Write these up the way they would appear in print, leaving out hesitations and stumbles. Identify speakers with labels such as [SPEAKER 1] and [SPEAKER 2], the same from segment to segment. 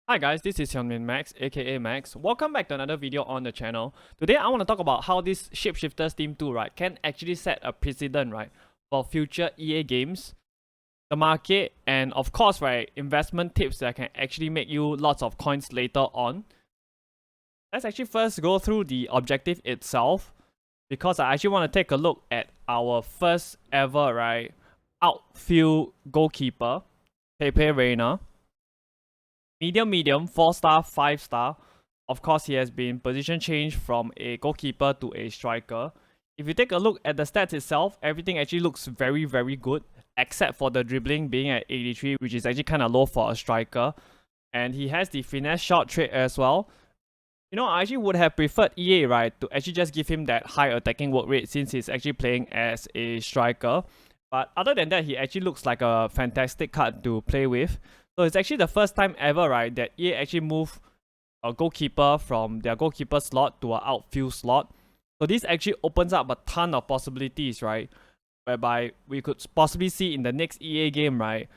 [SPEAKER 1] Hi guys, this is Hyunmin Max, aka Max. Welcome back to another video on the channel. Today I want to talk about how this Shapeshifters Team 2, right, can actually set a precedent, right, for future EA games, the market, and of course, right, investment tips that can actually make you lots of coins later on. Let's actually first go through the objective itself, because I actually want to take a look at our first ever, right, outfield goalkeeper, Pepe Reina. Medium, 4-star, 5-star. Of course, he has been position changed from a goalkeeper to a striker. If you take a look at the stats itself, everything actually looks very, very good, except for the dribbling being at 83, which is actually kind of low for a striker. And he has the finesse shot trait as well. You know, I actually would have preferred EA, right, to actually just give him that high attacking work rate since he's actually playing as a striker. But other than that, he actually looks like a fantastic card to play with. So it's actually the first time ever, right, that EA actually moved a goalkeeper from their goalkeeper slot to an outfield slot. So this actually opens up a ton of possibilities, right, whereby we could possibly see in the next EA game, right,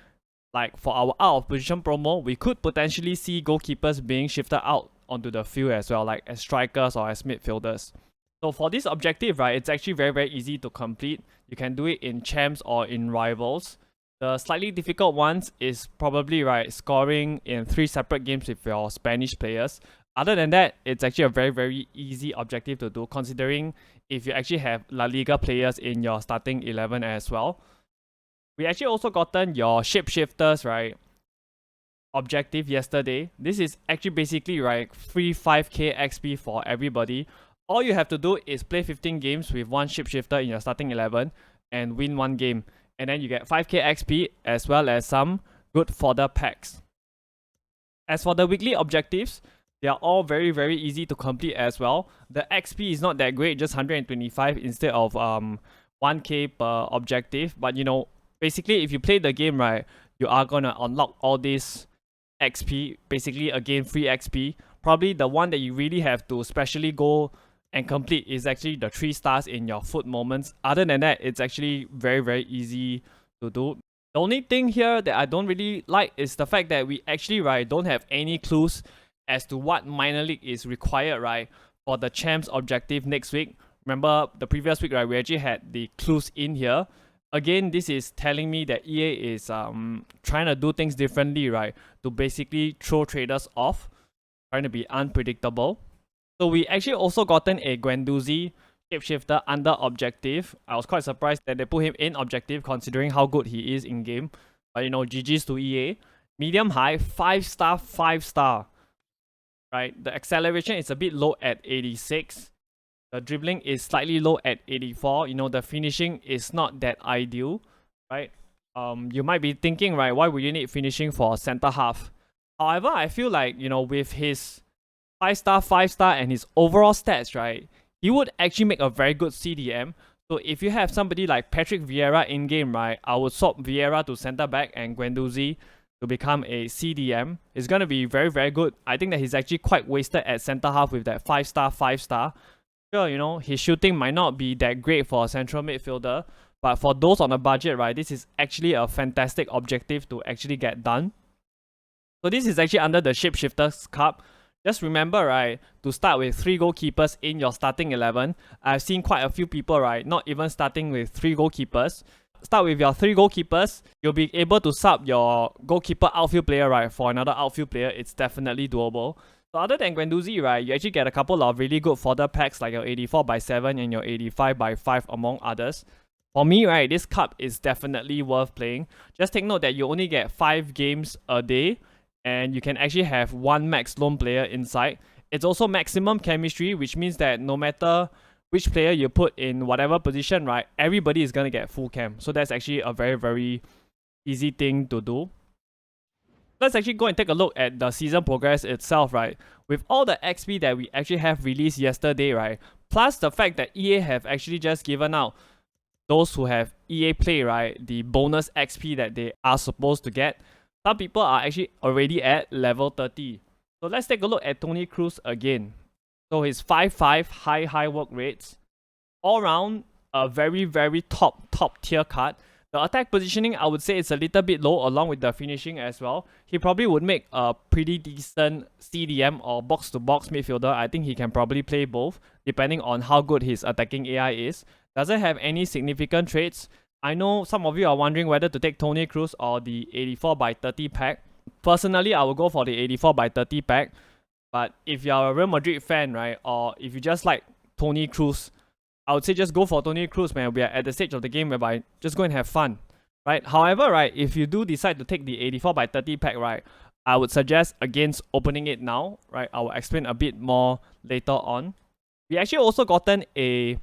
[SPEAKER 1] like for our out of position promo, we could potentially see goalkeepers being shifted out onto the field as well, like as strikers or as midfielders. So for this objective, right, it's actually very, very easy to complete. You can do it in champs or in rivals. The slightly difficult ones is probably, right, scoring in 3 separate games with your Spanish players. Other than that, it's actually a very, very easy objective to do, considering if you actually have La Liga players in your starting 11 as well. We actually also gotten your Shapeshifters, right, objective yesterday. This is actually basically, right, free 5k XP for everybody. All you have to do is play 15 games with one Shapeshifter in your starting 11 and win 1 game. And then you get 5k XP as well as some good fodder packs. As for the weekly objectives, they are all very, very easy to complete as well. The XP is not that great, just 125 instead of 1k per objective. But you know, basically if you play the game, right, you are gonna unlock all this XP, basically again free XP. Probably the one that you really have to specially go and complete is actually the 3 stars in your foot moments. Other than that, it's actually very, very easy to do. The only thing here that I don't really like is the fact that we actually, right, don't have any clues as to what minor league is required, right, for the champs objective next week. Remember the previous week, right, we actually had the clues in here. Again, this is telling me that EA is trying to do things differently, right, to basically throw traders off, trying to be unpredictable. So we actually also gotten a Guendouzi shapeshifter under objective. I was quite surprised that they put him in objective considering how good he is in game. But you know, GG's to EA. Medium high, 5-star, 5-star. Right? The acceleration is a bit low at 86. The dribbling is slightly low at 84. You know, the finishing is not that ideal. Right? You might be thinking, right, why would you need finishing for center half? However, I feel like, you know, with his 5-star, 5-star, and his overall stats, right, he would actually make a very good CDM. So if you have somebody like Patrick Vieira in game, right, I would swap Vieira to center back and Guendouzi to become a CDM. It's gonna be very, very good. I think that he's actually quite wasted at center half with that 5-star, 5-star. Sure, you know, his shooting might not be that great for a central midfielder, but for those on a budget, right, this is actually a fantastic objective to actually get done. So this is actually under the Shapeshifters Cup. Just remember, right, to start with 3 goalkeepers in your starting 11. I've seen quite a few people, right, not even starting with 3 goalkeepers. Start with your 3 goalkeepers. You'll be able to sub your goalkeeper outfield player, right, for another outfield player. It's definitely doable. So other than Guendouzi, right, you actually get a couple of really good fodder packs like your 84/7 and your 85/5 among others. For me, right, this cup is definitely worth playing. Just take note that you only get 5 games a day, and you can actually have 1 max lone player inside. It's also maximum chemistry, which means that no matter which player you put in whatever position, right, everybody is going to get full chem. So that's actually a very, very easy thing to do. Let's actually go and take a look at the season progress itself, right? With all the XP that we actually have released yesterday, right, plus the fact that EA have actually just given out those who have EA Play, right, the bonus XP that they are supposed to get. Some people are actually already at level 30. So let's take a look at Toni Kroos again. So his 5-5 high work rates. All round, a very, very top tier card. The attack positioning, I would say it's a little bit low along with the finishing as well. He probably would make a pretty decent CDM or box-to-box midfielder. I think he can probably play both, depending on how good his attacking AI is. Doesn't have any significant traits. I know some of you are wondering whether to take Toni Kroos or the 84/30 pack. Personally, I will go for the 84/30 pack. But if you're a Real Madrid fan, right, or if you just like Toni Kroos, I would say just go for Toni Kroos, man. We are at the stage of the game whereby just go and have fun, right? However, right, if you do decide to take the 84/30 pack, right, I would suggest against opening it now, right? I will explain a bit more later on. We actually also gotten a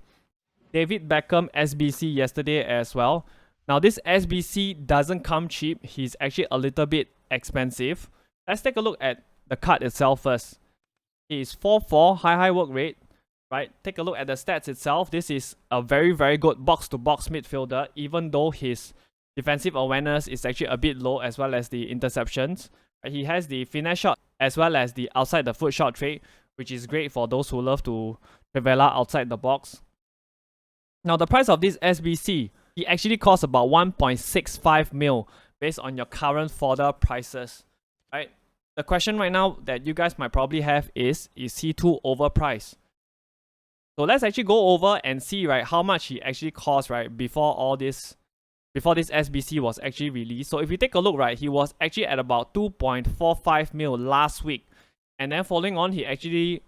[SPEAKER 1] David Beckham SBC yesterday as well. Now, this SBC doesn't come cheap. He's actually a little bit expensive. Let's take a look at the card itself first. He is 4'4", high work rate, right? Take a look at the stats itself. This is a very, very good box-to-box midfielder, even though his defensive awareness is actually a bit low, as well as the interceptions. He has the finesse shot as well as the outside the foot shot trait, which is great for those who love to trivela outside the box. Now, the price of this SBC, he actually costs about 1.65 mil based on your current fodder prices, right? The question right now that you guys might probably have is he too overpriced? So let's actually go over and see, right, how much he actually cost, right, before this SBC was actually released. So if you take a look, right, he was actually at about 2.45 mil last week. And then following on, he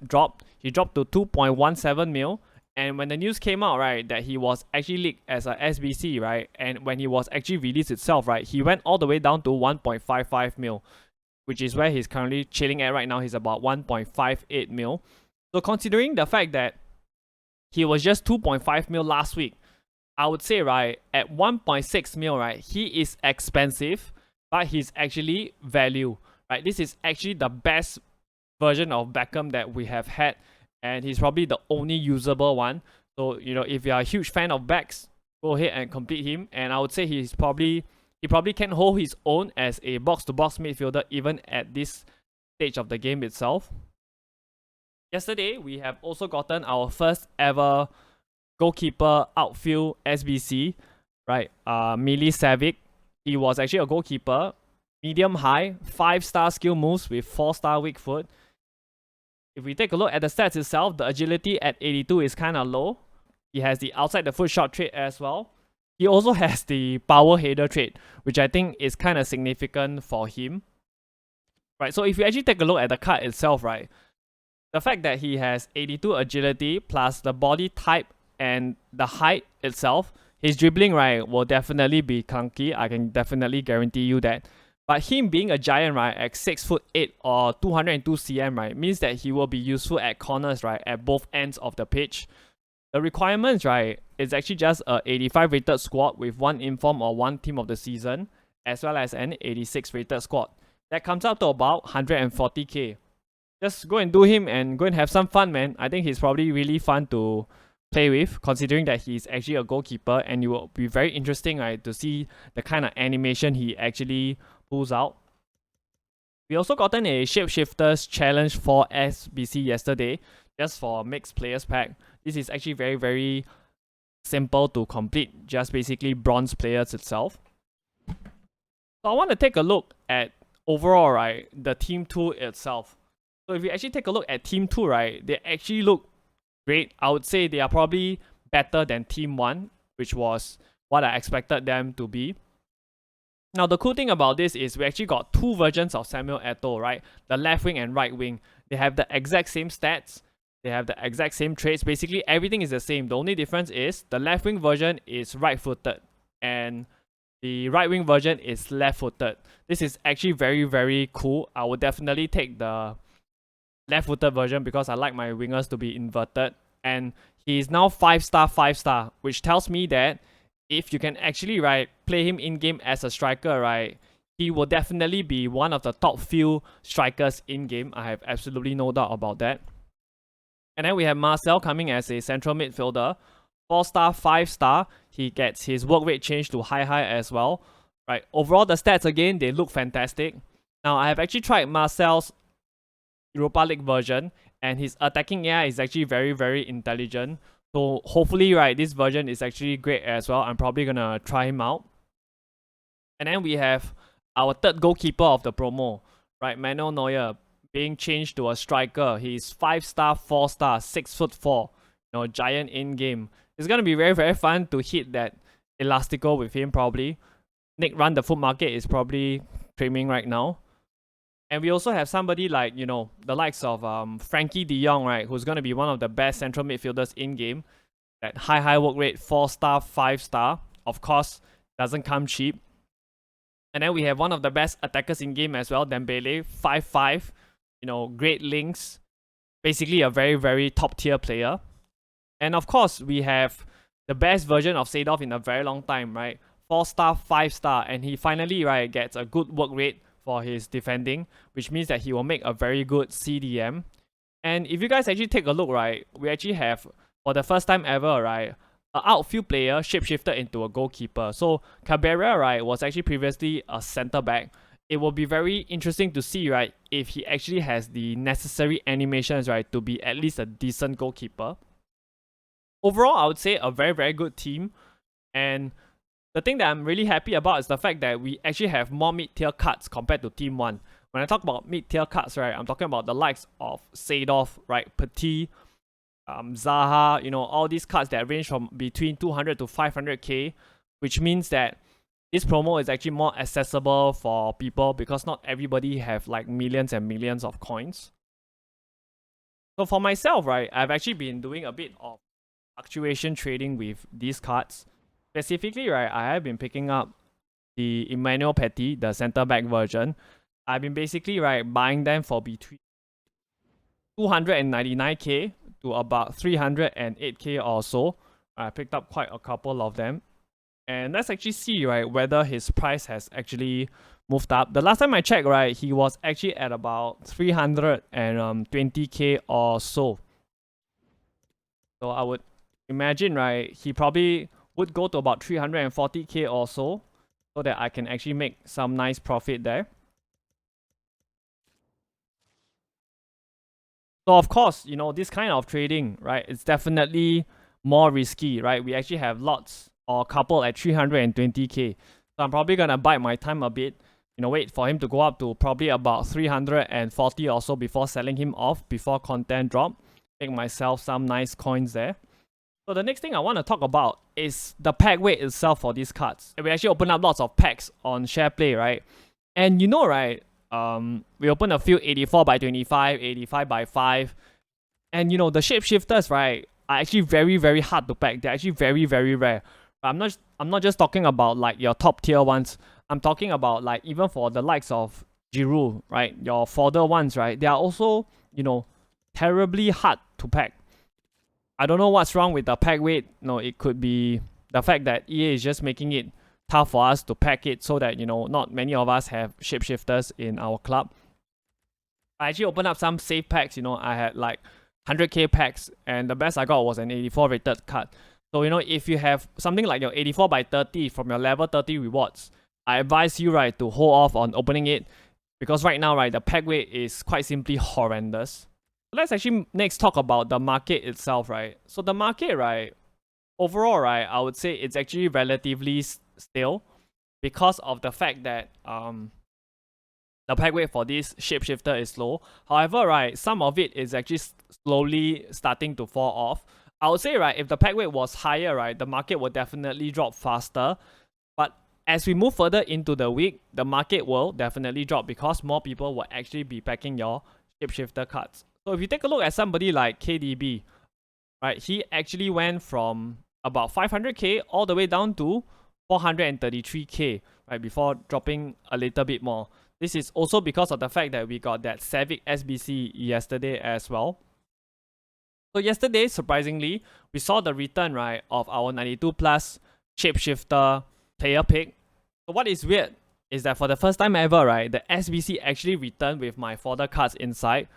[SPEAKER 1] dropped to 2.17 mil. And when the news came out, right, that he was actually leaked as a SBC, right, and when he was actually released itself, right, he went all the way down to 1.55 mil, which is where he's currently chilling at right now. He's about 1.58 mil. So considering the fact that he was just 2.5 mil last week, I would say, right, at 1.6 mil, right, he is expensive, but he's actually value, right? This is actually the best version of Beckham that we have had, and he's probably the only usable one. So, you know, if you're a huge fan of backs, go ahead and complete him. And I would say he probably can hold his own as a box-to-box midfielder even at this stage of the game itself. Yesterday, we have also gotten our first ever goalkeeper outfield SBC, right? Milinkovic-Savic. He was actually a goalkeeper, medium high, 5-star skill moves with 4-star weak foot. If we take a look at the stats itself, the agility at 82 is kind of low. He has the outside the foot shot trait as well. He also has the power header trait, which I think is kind of significant for him. Right, so if you actually take a look at the card itself, right, the fact that he has 82 agility plus the body type and the height itself, his dribbling, right, will definitely be clunky. I can definitely guarantee you that. But him being a giant, right, at 6'8" or 202 cm, right, means that he will be useful at corners, right, at both ends of the pitch. The requirements, right, is actually just a 85 rated squad with 1 inform or 1 team of the season, as well as an 86 rated squad. That comes up to about 140k. Just go and do him and go and have some fun, man. I think he's probably really fun to play with, considering that he's actually a goalkeeper, and it will be very interesting, right, to see the kind of animation he actually pulls out. We also gotten a Shapeshifters Challenge 4 SBC yesterday, just for mixed players pack. This is actually very, very simple to complete, just basically bronze players itself. So I want to take a look at overall, right, the Team 2 itself. So if you actually take a look at Team 2, right, they actually look great. I would say they are probably better than Team 1, which was what I expected them to be. Now, the cool thing about this is we actually got 2 versions of Samuel Eto'o, right? The left wing and right wing. They have the exact same stats. They have the exact same traits. Basically, everything is the same. The only difference is the left wing version is right-footed and the right wing version is left-footed. This is actually very, very cool. I would definitely take the left-footed version because I like my wingers to be inverted. And he is now 5-star, which tells me that if you can actually, right, play him in-game as a striker, right, he will definitely be one of the top few strikers in-game. I have absolutely no doubt about that. And then we have Marcel coming as a central midfielder. 4-star, 5-star. He gets his work rate changed to high as well. Right. Overall, the stats, again, they look fantastic. Now, I have actually tried Marcel's Europa League version, and his attacking AI is actually very, very intelligent. So hopefully, right, this version is actually great as well. I'm probably gonna try him out. And then we have our third goalkeeper of the promo, right? Manuel Neuer being changed to a striker. He's 5-star, 4-star, 6'4", giant in game. It's gonna be very, very fun to hit that elastico with him probably. Nick Run, the foot market, is probably streaming right now. And we also have somebody like, the likes of Frankie de Jong, right? Who's gonna be one of the best central midfielders in game. That high work rate, 4-star, 5-star. Of course, doesn't come cheap. And then we have one of the best attackers in game as well, Dembele, 5'5", great links. Basically a very, very top tier player. And of course, we have the best version of Seedorf in a very long time, right? 4-star, 5-star, and he finally, right, gets a good work rate for his defending, which means that he will make a very good CDM. And if you guys actually take a look, right, we actually have, for the first time ever, right, an outfield player shapeshifted into a goalkeeper. So Cabrera, right, was actually previously a center back. It will be very interesting to see, right, if he actually has the necessary animations, right, to be at least a decent goalkeeper. Overall, I would say a very, very good team. And the thing that I'm really happy about is the fact that we actually have more mid-tier cards compared to Team 1. When I talk about mid-tier cards, right, I'm talking about the likes of Seedorf, right, Petit, Zaha, all these cards that range from between 200 to 500k, which means that this promo is actually more accessible for people because not everybody have like millions and millions of coins. So for myself, right, I've actually been doing a bit of fluctuation trading with these cards. Specifically, right, I have been picking up the Emmanuel Petit, the center back version. I've been basically, right, buying them for between 299k to about 308k or so. I picked up quite a couple of them. And let's actually see, right, whether his price has actually moved up. The last time I checked, right, he was actually at about 320k or so. So I would imagine, right, he probably would go to about 340k or so that I can actually make some nice profit there. So of course, this kind of trading, right, it's definitely more risky, right? We actually have lots or a couple at 320k. So I'm probably gonna bite my time a bit, wait for him to go up to probably about 340 or so before selling him off before content drop. Make myself some nice coins there. So the next thing I want to talk about is the pack weight itself for these cards. We actually open up lots of packs on SharePlay, right? And right, we opened a few 84 by 25, 85 by 5. And the shapeshifters, right, are actually very, very hard to pack. They're actually very, very rare. I'm not just talking about like your top tier ones. I'm talking about like even for the likes of Giroud, right? Your fodder ones, right? They are also, terribly hard to pack. I don't know what's wrong with the pack weight. It could be the fact that EA is just making it tough for us to pack it so that, not many of us have shapeshifters in our club. I actually opened up some safe packs. I had like 100k packs, and the best I got was an 84 rated card. So, if you have something like your 84 by 30 from your level 30 rewards, I advise you, right, to hold off on opening it because right now, right, the pack weight is quite simply horrendous. Let's actually next talk about the market itself, right? So the market, right, overall, right, I would say it's actually relatively still because of the fact that the pack weight for this shapeshifter is low. However, right, some of it is actually slowly starting to fall off. I would say, right, if the pack weight was higher, right, the market would definitely drop faster. But as we move further into the week, the market will definitely drop because more people will actually be packing your shapeshifter cards. So if you take a look at somebody like KDB, right, he actually went from about 500k all the way down to 433k, right, before dropping a little bit more. This is also because of the fact that we got that Savic SBC yesterday as well. So yesterday, surprisingly, we saw the return, right, of our 92 plus shapeshifter player pick. So what is weird is that for the first time ever, right, the SBC actually returned with my fodder cards inside.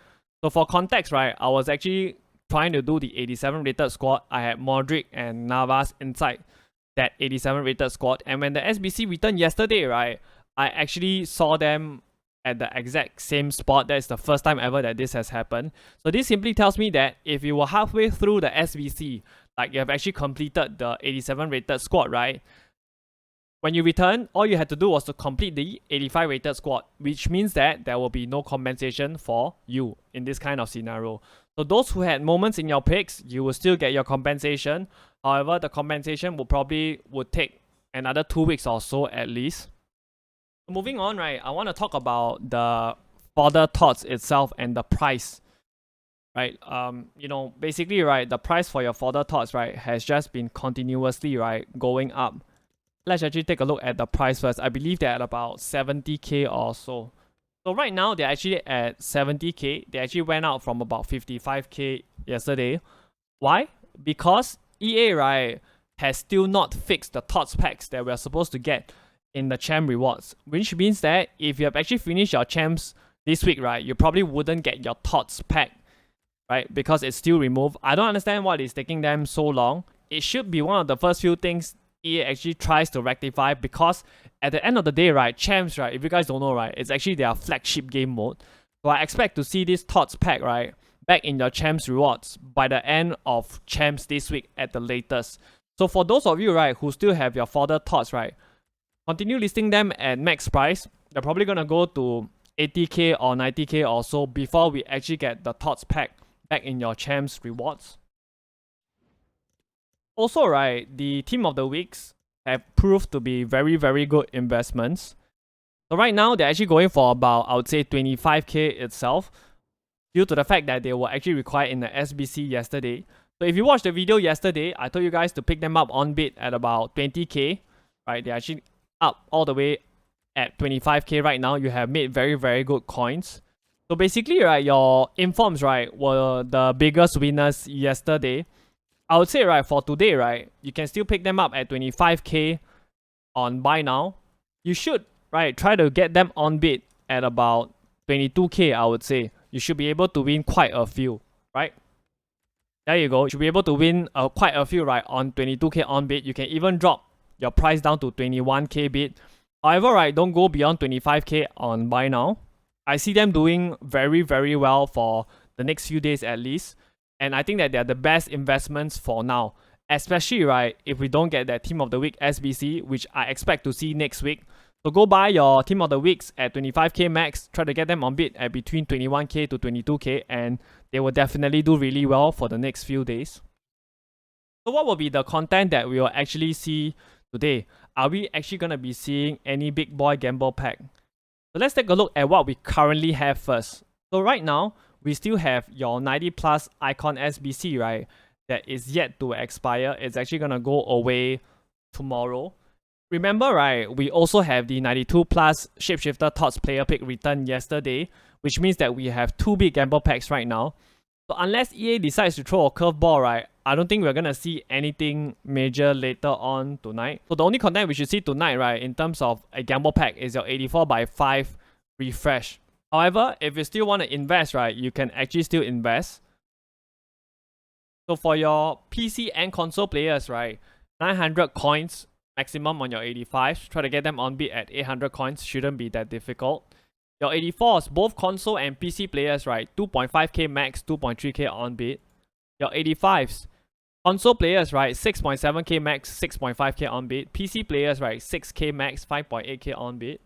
[SPEAKER 1] So for context, right, I was actually trying to do the 87 rated squad. I had Modric and Navas inside that 87 rated squad. And when the SBC returned yesterday, right, I actually saw them at the exact same spot. That's the first time ever that this has happened. So this simply tells me that if you were halfway through the SBC, like you have actually completed the 87 rated squad, right, When you return, all you had to do was to complete the 85 rated squad, which means that there will be no compensation for you in this kind of scenario. So those who had moments in your picks, you will still get your compensation. However, the compensation would take another 2 weeks or so at least. Moving on, right, I want to talk about the fodder tots itself and the price. Right, basically, right, the price for your fodder tots, right, has just been continuously, right, going up. Let's actually take a look at the price first. I believe they're at about 70k or so. So right now, they're actually at 70k. They actually went out from about 55k yesterday. Why? Because EA, right, has still not fixed the TOTS packs that we're supposed to get in the champ rewards. Which means that if you have actually finished your champs this week, right, you probably wouldn't get your TOTS pack, right? Because it's still removed. I don't understand why it's taking them so long. It should be one of the first few things EA actually tries to rectify, because at the end of the day, right, champs, right, if you guys don't know, right, it's actually their flagship game mode. So I expect to see this TOTS pack, right, back in your champs rewards by the end of champs this week at the latest. So for those of you, right, who still have your fodder TOTS, right, continue listing them at max price. They're probably gonna go to 80k or 90k or so before we actually get the TOTS pack back in your champs rewards. Also, right, the team of the weeks have proved to be very, very good investments. So right now, they're actually going for about, I would say, 25k itself, due to the fact that they were actually required in the SBC yesterday. So if you watched the video yesterday, I told you guys to pick them up on bid at about 20k, right? They're actually up all the way at 25k right now. You have made very, very good coins. So basically, right, your informs, right, were the biggest winners yesterday. I would say, right, for today, right, you can still pick them up at 25k on buy now. You should, right, try to get them on bid at about 22k, I would say. You should be able to win quite a few, right? There you go. You should be able to win quite a few, right, on 22k on bid. You can even drop your price down to 21k bid. However, right, don't go beyond 25k on buy now. I see them doing very, very well for the next few days at least. And I think that they're the best investments for now. Especially, right, if we don't get that Team of the Week SBC, which I expect to see next week. So go buy your Team of the Weeks at 25k max. Try to get them on bid at between 21k to 22k. And they will definitely do really well for the next few days. So what will be the content that we will actually see today? Are we actually going to be seeing any big boy gamble pack? So let's take a look at what we currently have first. So right now, we still have your 90 plus icon SBC, right, that is yet to expire. It's actually going to go away tomorrow. Remember, right, we also have the 92 plus Shapeshifter Tots player pick returned yesterday, which means that we have 2 big gamble packs right now. So unless EA decides to throw a curveball, right, I don't think we're going to see anything major later on tonight. So the only content we should see tonight, right, in terms of a gamble pack is your 84x5 refresh. However, if you still want to invest, right, you can actually still invest. So for your PC and console players, right, 900 coins maximum on your 85s. Try to get them on bid at 800 coins. Shouldn't be that difficult. Your 84s, both console and PC players, right, 2.5k max, 2.3k on bid. Your 85s, console players, right, 6.7k max, 6.5k on bid. PC players, right, 6k max, 5.8k on bid.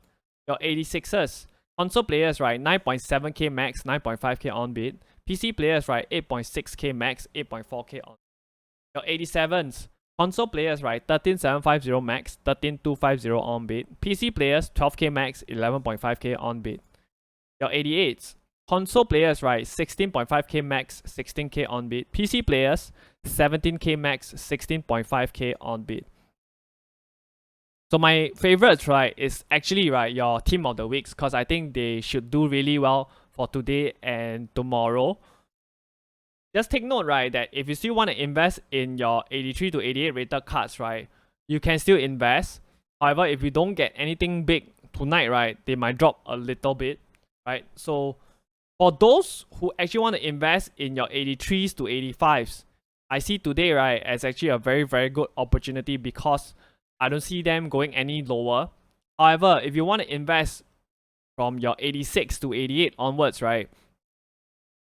[SPEAKER 1] Your 86ers, console players, right, 9.7k max, 9.5k on bid. PC players, right, 8.6k max, 8.4k on. Your 87s, console players, right, 13.750 max, 13.250 on bid. PC players, 12k max, 11.5k on bid. Your 88s, console players, right, 16.5k max, 16k on bid. PC players, 17k max, 16.5k on bid. So my favorites, right, is actually, right, your team of the weeks, because I think they should do really well for today and tomorrow. Just take note, right, that if you still want to invest in your 83 to 88 rated cards, right, you can still invest. However, if you don't get anything big tonight, right, they might drop a little bit, right? So for those who actually want to invest in your 83s to 85s, I see today, right, as actually a very, very good opportunity, because I don't see them going any lower. However, if you want to invest from your 86 to 88 onwards, right,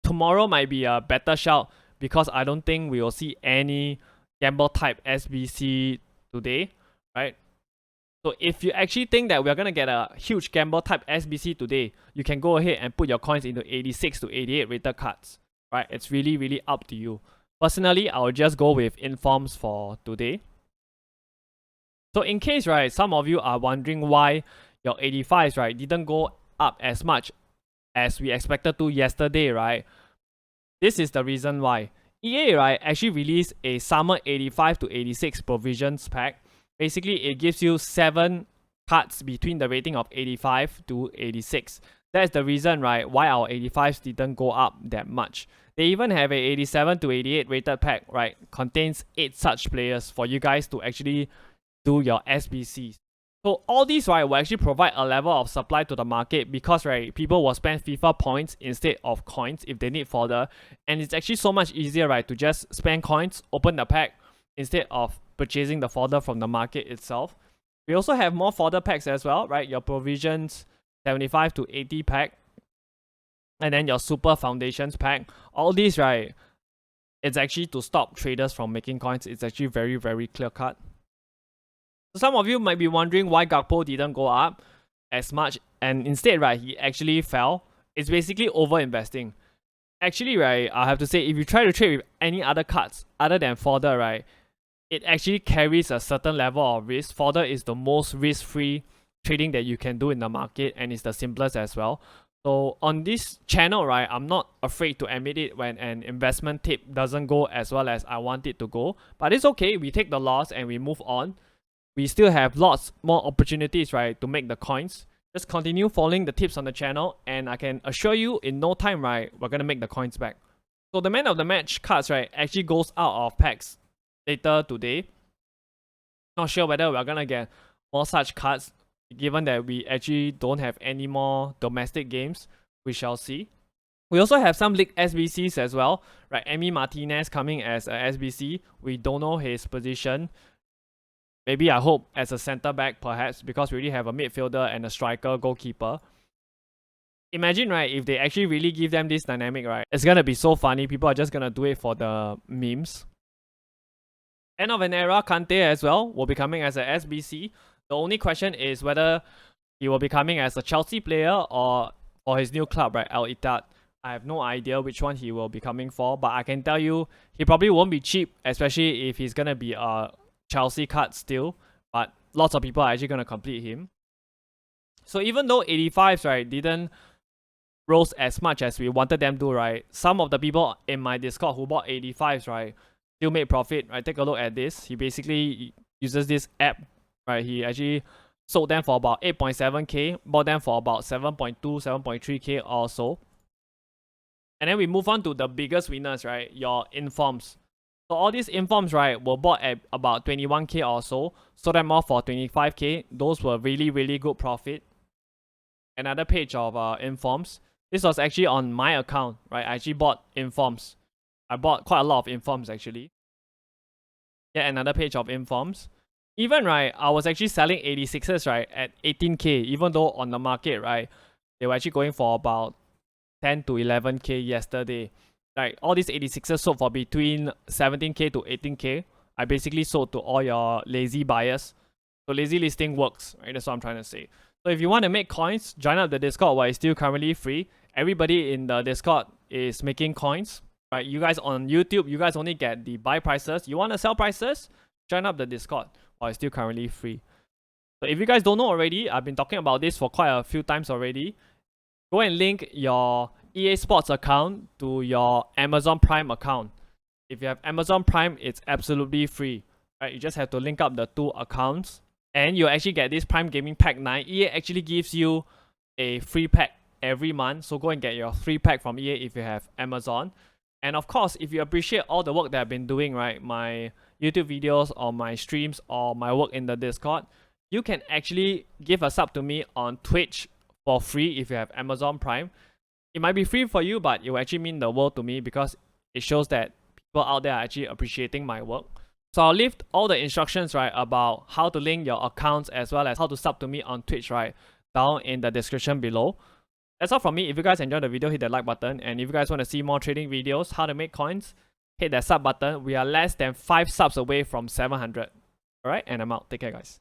[SPEAKER 1] tomorrow might be a better shout, because I don't think we will see any gamble type SBC today, right? So if you actually think that we're gonna get a huge gamble type SBC today, you can go ahead and put your coins into 86 to 88 rated cards. Right? It's really up to you. Personally, I'll just go with informs for today. So in case, right, some of you are wondering why your 85s, right, didn't go up as much as we expected to yesterday, right? This is the reason why. EA, right, actually released a summer 85 to 86 provisions pack. Basically, it gives you 7 cards between the rating of 85 to 86. That's the reason, right, why our 85s didn't go up that much. They even have a 87 to 88 rated pack, right, contains 8 such players for you guys to actually do your SBCs. So all these, right, will actually provide a level of supply to the market because, right, people will spend FIFA points instead of coins if they need fodder. And it's actually so much easier, right, to just spend coins, open the pack instead of purchasing the fodder from the market itself. We also have more fodder packs as well, right? Your provisions 75 to 80 pack. And then your super foundations pack. All these, right, it's actually to stop traders from making coins. It's actually very clear cut. So some of you might be wondering why Gakpo didn't go up as much and instead, right, he actually fell. It's basically over investing. Actually, right, I have to say, if you try to trade with any other cards other than fodder, right, it actually carries a certain level of risk. Fodder is the most risk-free trading that you can do in the market and it's the simplest as well. So on this channel, right, I'm not afraid to admit it when an investment tip doesn't go as well as I want it to go. But it's okay, we take the loss and we move on. We still have lots more opportunities, right, to make the coins. Just continue following the tips on the channel and I can assure you in no time, right, we're gonna make the coins back. So the man of the match cards, right, actually goes out of packs later today. Not sure whether we're gonna get more such cards given that we actually don't have any more domestic games. We shall see. We also have some league SBCs as well, right? Emi Martinez coming as a SBC. We don't know his position. Maybe I hope as a center back perhaps because we already have a midfielder and a striker, goalkeeper. Imagine, right, if they actually really give them this dynamic, right? It's gonna be so funny. People are just gonna do it for the memes. End of an era, Kante as well will be coming as a SBC. The only question is whether he will be coming as a Chelsea player or for his new club, right, Al Ittihad. I have no idea which one he will be coming for, but I can tell you he probably won't be cheap, especially if he's gonna be a Chelsea card still, but lots of people are actually going to complete him. So even though 85s, right, didn't rose as much as we wanted them to, right, some of the people in my Discord who bought 85s, right, still made profit, right? Take a look at this. He basically uses this app, right? He actually sold them for about 8.7k, bought them for about 7.2, 7.3k or so. And then we move on to the biggest winners, right? Your informs. So all these informs, right, were bought at about 21k or so. Sold them off for 25k. Those were really good profit. Another page of informs. This was actually on my account, right? I actually bought informs. I bought quite a lot of informs actually. Yeah, another page of informs. Even, right, I was actually selling 86s, right, at 18k. Even though on the market, right, they were actually going for about 10 to 11k yesterday. Like all these 86s sold for between 17k to 18k. I basically sold to all your lazy buyers. So lazy listing works, right? That's what I'm trying to say. So if you want to make coins, join up the Discord while it's still currently free. Everybody in the Discord is making coins, right? You guys on YouTube, you guys only get the buy prices. You want to sell prices? Join up the Discord while it's still currently free. So if you guys don't know already, I've been talking about this for quite a few times already. Go and link your EA Sports account to your Amazon Prime account. If you have Amazon Prime, it's absolutely free, right? You just have to link up the 2 accounts and you actually get this Prime Gaming Pack 9. EA actually gives you a free pack every month, so go and get your free pack from EA if you have Amazon. And of course, if you appreciate all the work that I've been doing, right, my YouTube videos or my streams or my work in the Discord, you can actually give a sub to me on Twitch for free if you have Amazon Prime. It might be free for you, but it will actually mean the world to me because it shows that people out there are actually appreciating my work. So I'll leave all the instructions, right, about how to link your accounts as well as how to sub to me on Twitch, right, down in the description below. That's all from me. If you guys enjoyed the video, hit that like button. And if you guys want to see more trading videos, how to make coins, hit that sub button. We are less than 5 subs away from 700. Alright, and I'm out. Take care, guys.